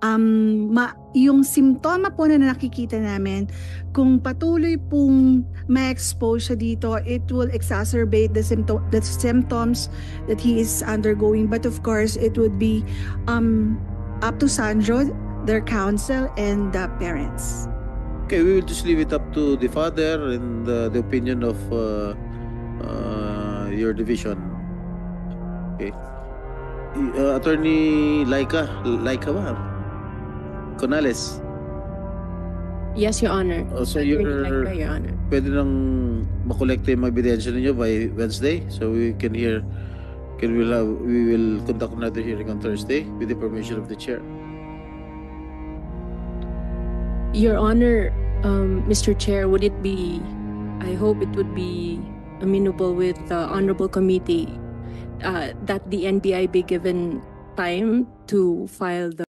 yung simptoma po na nakikita namin, kung patuloy pong ma-expose siya dito, it will exacerbate the symptoms that he is undergoing. But of course, it would be up to Sandro, their counsel, and the parents. Okay, we will just leave it up to the father and the opinion of your division. Okay. Attorney Laika ba? Conales. Yes, Your Honor. So Your Honor. Pwede nang makolekta yung mga ebidensya ninyo by Wednesday, so we will conduct another hearing on Thursday with the permission of the chair. Your Honor, Mr. Chair, I hope it would be amenable with the Honorable Committee that the NBI be given time to file the